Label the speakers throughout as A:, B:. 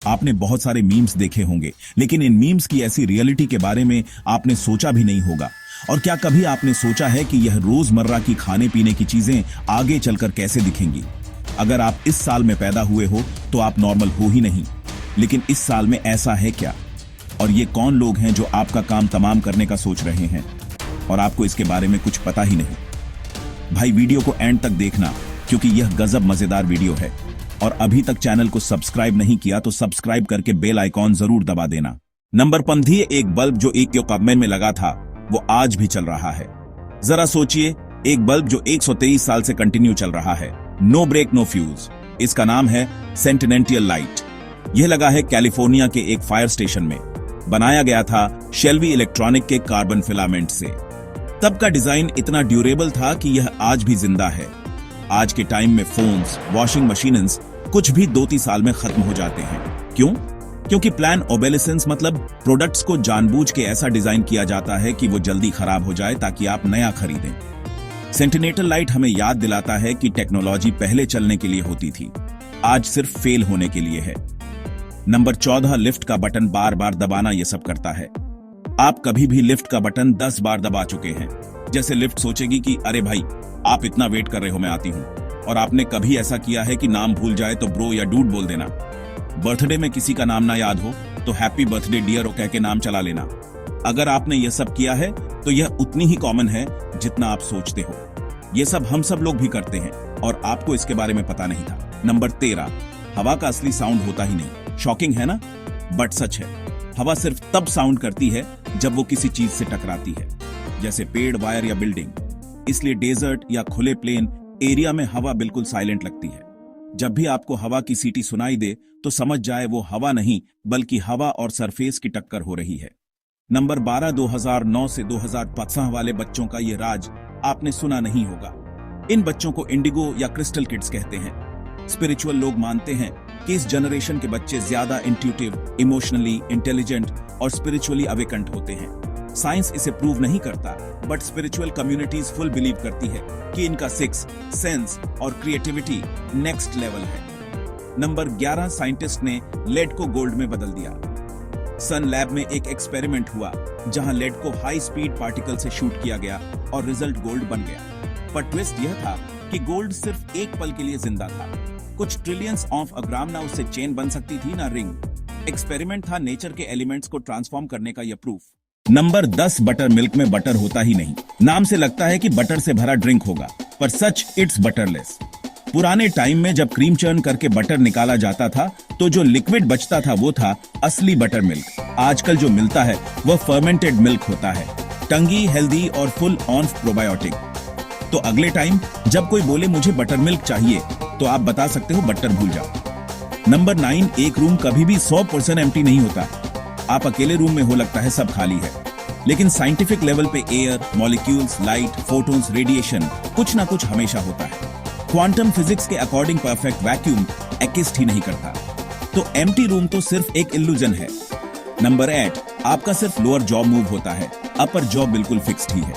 A: आपने बहुत सारे मीम्स देखे होंगे, लेकिन इन मीम्स की ऐसी रियलिटी के बारे में आपने सोचा भी नहीं होगा। और क्या कभी आपने सोचा है कि यह रोजमर्रा की खाने पीने की चीजें आगे चलकर कैसे दिखेंगी? अगर आप इस साल में पैदा हुए हो तो आप नॉर्मल हो ही नहीं, लेकिन इस साल में ऐसा है क्या? और ये कौन लोग हैं जो आपका काम तमाम करने का सोच रहे हैं और आपको इसके बारे में कुछ पता ही नहीं? भाई वीडियो को एंड तक देखना, क्योंकि यह गजब मजेदार वीडियो है। और अभी तक चैनल को सब्सक्राइब नहीं किया तो सब्सक्राइब करके बेल आइकॉन जरूर दबा देना। नंबर 15, एक बल्ब जो एक में लगा था वो आज भी चल रहा है। जरा सोचिए, एक बल्ब जो 123 साल से कंटिन्यू चल रहा है, नो ब्रेक नो फ्यूज। इसका नाम है सेंटिनेंटियल लाइट। यह लगा है कैलिफोर्निया के एक फायर स्टेशन में। बनाया गया था शेल्वी इलेक्ट्रॉनिक के कार्बन फिलामेंट से। तब का डिजाइन इतना ड्यूरेबल था कि यह आज भी जिंदा है। आज के टाइम में फोन्स, वॉशिंग मशीन्स कुछ भी 2-3 साल में खत्म हो जाते हैं। क्यों? क्योंकि प्लान ओबेलिसेंस, मतलब प्रोडक्ट्स को जानबूझ के ऐसा डिजाइन किया जाता है कि वो जल्दी खराब हो जाए ताकि आप नया खरीदें। सेंटिनेंटल लाइट हमें याद दिलाता है कि टेक्नोलॉजी पहले चलने के लिए होती थी, आज सिर्फ फेल होने के लिए है। नंबर 14, लिफ्ट का बटन बार बार दबाना ये सब करता है। आप कभी भी लिफ्ट का बटन 10 बार दबा चुके हैं। जैसे लिफ्ट सोचेगी कि अरे भाई आप इतना वेट कर रहे हो, मैं आती हूं। और आपने कभी ऐसा किया है कि नाम भूल जाए तो ब्रो या डूड बोल देना? बर्थडे में किसी का नाम ना याद हो तो हैप्पी बर्थडे डियर कह के नाम चला लेना। अगर आपने यह सब किया है तो यह उतनी ही कॉमन है जितना आप सोचते हो। यह सब हम सब लोग भी करते हैं और आपको इसके बारे में पता नहीं था। नंबर 13, हवा का असली साउंड होता ही नहीं। शॉकिंग है ना? बट सच है। हवा सिर्फ तब साउंड करती है जब वो किसी चीज से टकराती है, जैसे पेड़, वायर या बिल्डिंग। इसलिए डेजर्ट या खुले प्लेन एरिया में हवा बिल्कुल साइलेंट लगती है। जब भी आपको हवा की सीटी सुनाई दे तो समझ जाए वो हवा नहीं बल्कि हवा और सरफेस की टक्कर हो रही है। नंबर 12, 2009 से 2015 वाले बच्चों का ये राज आपने सुना नहीं होगा। इन बच्चों को इंडिगो या क्रिस्टल किड्स कहते हैं। स्पिरिचुअल लोग मानते हैं कि इस जनरेशन के बच्चे ज्यादा इंट्यूटिव, इमोशनली इंटेलिजेंट और स्पिरिचुअली अवेकंट होते हैं। साइंस इसे प्रूव नहीं करता, but spiritual communities full believe करती है कि इनका सिक्स सेंस और क्रिएटिविटी नेक्स्ट लेवल है। नंबर 11, साइंटिस्ट ने लेड को गोल्ड में बदल दिया। सन लैब में एक एक्सपेरिमेंट हुआ जहां लेड को हाई स्पीड पार्टिकल से शूट किया गया और रिजल्ट गोल्ड बन गया। पर ट्विस्ट यह था कि गोल्ड सिर्फ एक पल के लिए जिंदा था। कुछ ट्रिलियंस ऑफ अ ग्राम ना उससे चेन बन सकती थी ना रिंग। एक्सपेरिमेंट था नेचर के एलिमेंट्स को ट्रांसफॉर्म करने का यह प्रूफ। नंबर 10, बटर मिल्क में बटर होता ही नहीं। नाम से लगता है कि बटर से भरा ड्रिंक होगा, पर सच इट्स बटरलेस। पुराने टाइम में जब क्रीम चर्न करके बटर निकाला जाता था तो जो लिक्विड बचता था वो था असली बटर मिल्क। आजकल जो मिलता है वह फर्मेंटेड मिल्क होता है, टंगी, हेल्दी और फुल ऑन प्रोबायोटिक। तो अगले टाइम जब कोई बोले मुझे बटर मिल्क चाहिए तो आप बता सकते हो बटर भूल जाओ। नंबर 9, एक रूम कभी भी 100% एम्प्टी नहीं होता। आप अकेले रूम में हो, लगता है सब खाली है, लेकिन साइंटिफिक लेवल पे air, molecules, light, photons, radiation कुछ ना कुछ हमेशा होता है। क्वांटम फिजिक्स के अकॉर्डिंग परफेक्ट वैक्यूम एक्सिस्ट ही नहीं करता। तो एम्प्टी रूम तो सिर्फ एक इल्यूजन है। नंबर 8, आपका सिर्फ लोअर जॉ मूव होता है, अपर जॉ बिल्कुल फिक्स्ड ही है।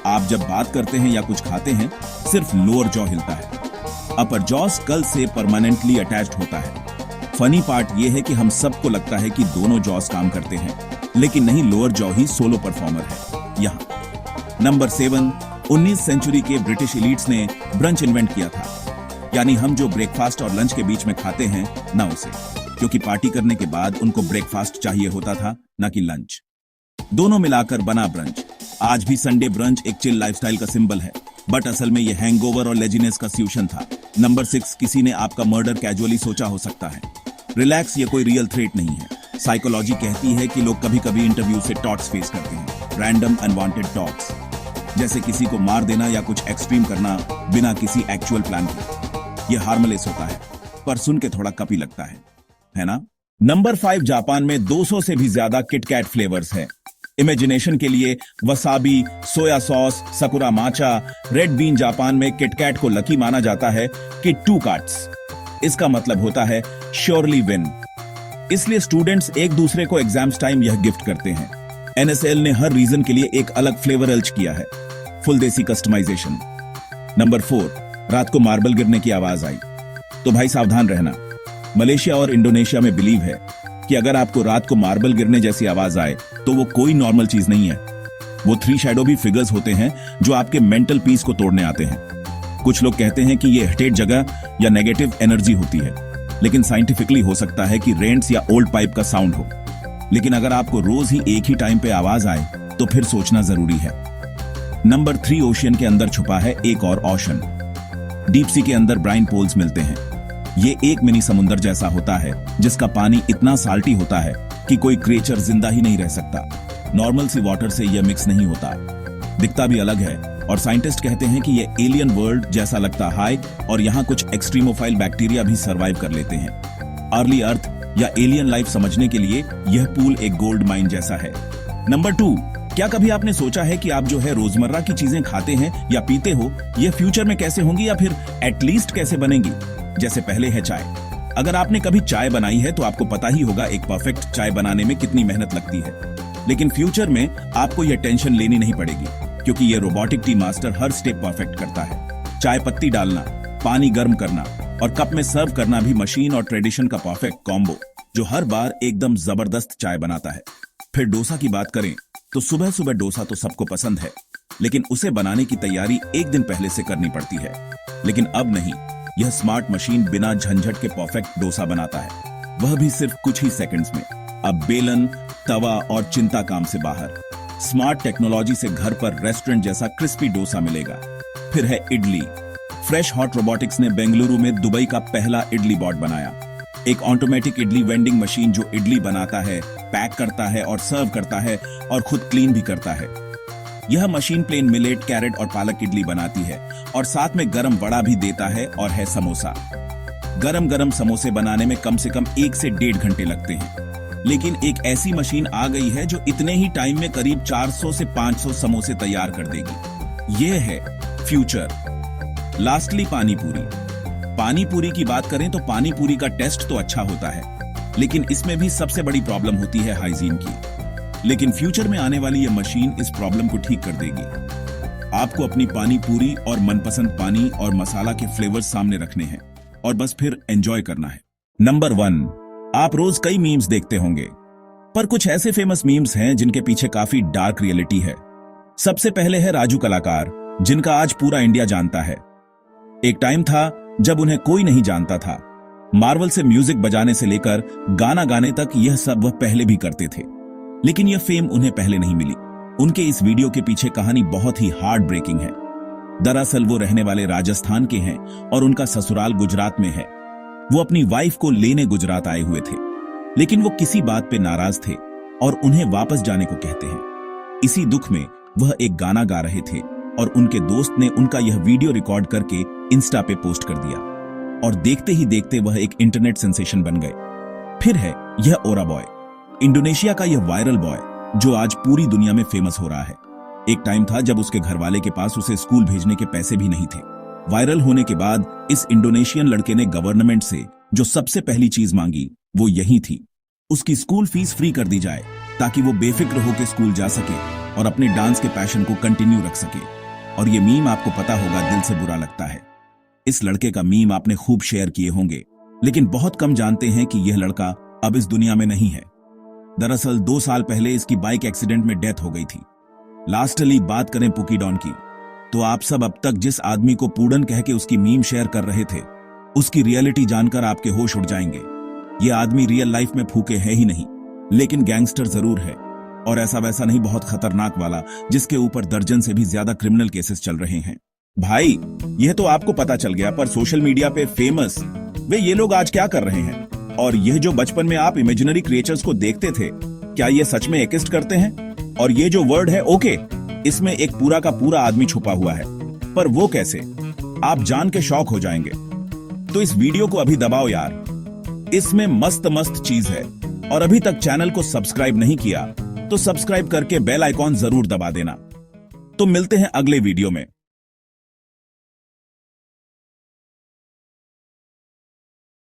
A: आप जब बात करते हैं या कुछ खाते हैं सिर्फ लोअर जॉ हिलता है, अपर जॉ स्कल से परमानेंटली अटैच्ड होता है। फनी पार्ट यह है कि हम सबको लगता है कि दोनों जॉस काम करते हैं, लेकिन नहीं, लोअर जॉ ही सोलो परफॉर्मर है यहाँ। नंबर 7, 19वीं सेंचुरी के ब्रिटिश एलीट्स ने ब्रंच इन्वेंट किया था, यानी हम जो ब्रेकफास्ट और लंच के बीच में खाते हैं ना उसे, क्योंकि पार्टी करने के बाद उनको ब्रेकफास्ट चाहिए होता था ना कि लंच। दोनों मिलाकर बना ब्रंच। आज भी संडे ब्रंच एक चिल लाइफस्टाइल का सिंबल है, बट असल में यह हैंगओवर और लेजीनेस का फ्यूजन था। नंबर 6, किसी ने आपका मर्डर कैजुअली सोचा हो सकता है। रिलैक्स, ये कोई रियल थ्रेट नहीं है। साइकोलॉजी कहती है कि लोग कभी कभी इंटरव्यू से टॉट्स फेस करते हैं, रैंडम अनवांटेड टॉट्स, जैसे किसी को मार देना या कुछ एक्सट्रीम करना बिना किसी एक्चुअल प्लान के। यह हार्मलेस होता है, पर सुन के थोड़ा कपी लगता है ना? नंबर 5, जापान में 200 से भी ज्यादा किटकैट फ्लेवर्स हैं। इमेजिनेशन के लिए wasabi, soya sauce, sakura matcha, red been. Japan में किटकैट को लकी माना जाता है कि 2 कार्ड्स। इसका मतलब होता है श्योरली विन। इसलिए स्टूडेंट्स एक दूसरे को एग्जाम्स टाइम यह गिफ्ट करते हैं। एनएसएल ने हर रीजन के लिए एक अलग फ्लेवर अलच किया है, फुल देसी कस्टमाइजेशन। नंबर 4, रात को मार्बल गिरने की आवाज आई तो भाई सावधान रहना, मलेशिया और इंडोनेशिया में बिलीव है कि अगर आपको रात को मार्बल गिरने जैसी आवाज आए तो वो कोई नॉर्मल चीज नहीं है। वो 3 शैडो भी फिगर्स होते हैं जो आपके मेंटल पीस को तोड़ने आते हैं। कुछ लोग कहते हैं कि ये हेटेड जगह या नेगेटिव एनर्जी होती है, लेकिन साइंटिफिकली हो सकता है कि रेंट्स या ओल्ड पाइप का साउंड हो। लेकिन अगर आपको रोज ही एक ही टाइम पे आवाज आए तो फिर सोचना जरूरी है। नंबर 3, ओशियन के अंदर छुपा है एक और ओशन। डीप सी के अंदर ब्राइन पोल्स मिलते हैं। ये एक मिनी समुंदर जैसा होता है जिसका पानी इतना साल्टी होता है कि कोई क्रिएचर जिंदा ही नहीं रह सकता। नॉर्मल सी वाटर से यह मिक्स नहीं होता, दिखता भी अलग है और साइंटिस्ट कहते हैं कि यह एलियन वर्ल्ड जैसा लगता है और यहाँ कुछ एक्सट्रीमोफाइल बैक्टीरिया भी सरवाइव कर लेते हैं। अर्ली अर्थ या एलियन लाइफ समझने के लिए यह पूल एक गोल्ड माइन जैसा है। नंबर 2, क्या कभी आपने सोचा है कि आप जो है रोजमर्रा की चीजें खाते हैं या पीते हो, ये फ्यूचर में कैसे होंगी या फिर एटलीस्ट कैसे बनेंगी? जैसे पहले है चाय। अगर आपने कभी चाय बनाई है तो आपको पता ही होगा एक परफेक्ट चाय बनाने में कितनी मेहनत लगती है। लेकिन फ्यूचर में आपको यह टेंशन लेनी नहीं पड़ेगी क्योंकि यह रोबोटिक टी मास्टर हर स्टेप परफेक्ट करता है। चाय पत्ती डालना, पानी गर्म करना और कप में सर्व करना भी मशीन और ट्रेडिशन का परफेक्ट कॉम्बो जो हर बार एकदम जबरदस्त चाय बनाता है। फिर डोसा की बात करें तो सुबह सुबह डोसा तो सबको पसंद है, लेकिन उसे बनाने की तैयारी एक दिन पहले से करनी पड़ती है। लेकिन अब नहीं, यह स्मार्ट मशीन बिना झंझट के परफेक्ट डोसा बनाता है, वह भी सिर्फ कुछ ही सेकंड्स में। अब बेलन, तवा और चिंता काम से बाहर। स्मार्ट टेक्नोलॉजी से घर पर रेस्टोरेंट जैसा क्रिस्पी डोसा मिलेगा। फिर है इडली। फ्रेश हॉट रोबोटिक्स ने बेंगलुरु में दुबई का पहला इडली बॉट बनाया। एक ऑटोमेटिक इडली वेंडिंग मशीन जो इडली बनाता है, पैक करता है और सर्व करता है और खुद क्लीन भी करता है। यह मशीन प्लेन मिलेट, कैरेट और पालक इडली बनाती है और साथ में गरम वड़ा भी देता है और है समोसा। गरम गरम समोसे बनाने में कम से कम 1 से 1.5 घंटे लगते हैं। लेकिन एक ऐसी मशीन आ गई है जो इतने ही टाइम में करीब 400 से 500 समोसे तैयार कर देगी। यह है फ्यूचर। लास्टली पानीपुरी। पानीपुरी की बात करें तो पानीपुरी का टेस्ट तो अच्छा होता है, लेकिन इसमें भी सबसे बड़ी प्रॉब्लम होती है हाइजीन की। लेकिन फ्यूचर में आने वाली यह मशीन इस प्रॉब्लम को ठीक कर देगी। आपको अपनी पानीपुरी और मनपसंद पानी और मसाला के फ्लेवर्स सामने रखने हैं और बस फिर एंजॉय करना है। नंबर 1, आप रोज कई मीम्स देखते होंगे, पर कुछ ऐसे फेमस मीम्स हैं जिनके पीछे काफी डार्क रियलिटी है। सबसे पहले है राजू कलाकार, जिनका आज पूरा इंडिया जानता है। एक टाइम था जब उन्हें कोई नहीं जानता था। मार्वल से म्यूजिक बजाने से लेकर गाना गाने तक यह सब वह पहले भी करते थे, लेकिन यह फेम उन्हें पहले नहीं मिली। उनके इस वीडियो के पीछे कहानी बहुत ही हार्ट ब्रेकिंग है। दरअसल वो रहने वाले राजस्थान के हैं और उनका ससुराल गुजरात में है। वो अपनी वाइफ को लेने गुजरात आए हुए थे, लेकिन वो किसी बात पे नाराज थे और उन्हें वापस जाने को कहते हैं। इसी दुख में वह एक गाना गा रहे थे और उनके दोस्त ने उनका यह वीडियो रिकॉर्ड करके इंस्टा पे पोस्ट कर दिया और देखते ही देखते वह एक इंटरनेट सेंसेशन बन गए। फिर है यह ओरा बॉय, इंडोनेशिया का यह वायरल बॉय जो आज पूरी दुनिया में फेमस हो रहा है। एक टाइम था जब उसके घरवाले के पास उसे स्कूल भेजने के पैसे भी नहीं थे। वायरल होने के बाद इस इंडोनेशियन लड़के ने गवर्नमेंट से जो सबसे पहली चीज मांगी वो यही थी, उसकी स्कूल फीस फ्री कर दी जाए ताकि वो बेफिक्र होकर स्कूल जा सके और अपने डांस के पैशन को कंटिन्यू रख सके। और ये मीम आपको पता होगा दिल से बुरा लगता है। इस लड़के का मीम आपने खूब शेयर किए होंगे, लेकिन बहुत कम जानते हैं कि यह लड़का अब इस दुनिया में नहीं है। दरअसल 2 साल पहले इसकी बाइक एक्सीडेंट में डेथ हो गई थी। लास्टली बात करें पुकीडॉन की, तो आप सब अब तक जिस आदमी को पूडन कह के उसकी मीम शेयर कर रहे थे, उसकी रियलिटी जानकर आपके होश उड़ जाएंगे। ये आदमी रियल लाइफ में फूके है ही नहीं, लेकिन गैंगस्टर जरूर है, और ऐसा वैसा नहीं, बहुत खतरनाक वाला, जिसके ऊपर दर्जन से भी ज्यादा क्रिमिनल केसेस चल रहे हैं। भाई यह तो आपको पता चल गया, पर सोशल मीडिया पे फेमस वे ये लोग आज क्या कर रहे हैं? और यह जो बचपन में आप इमेजिनरी क्रिएचर्स को देखते थे, क्या ये सच में एक्जिस्ट करते हैं? और ये जो वर्ड है ओके, इसमें एक पूरा का पूरा आदमी छुपा हुआ है, पर वो कैसे? आप जान के शॉक हो जाएंगे। तो इस वीडियो को अभी दबाओ यार, इसमें मस्त मस्त चीज है। और अभी तक चैनल को सब्सक्राइब नहीं किया तो सब्सक्राइब करके बेल आइकॉन जरूर दबा देना। तो मिलते हैं अगले वीडियो में।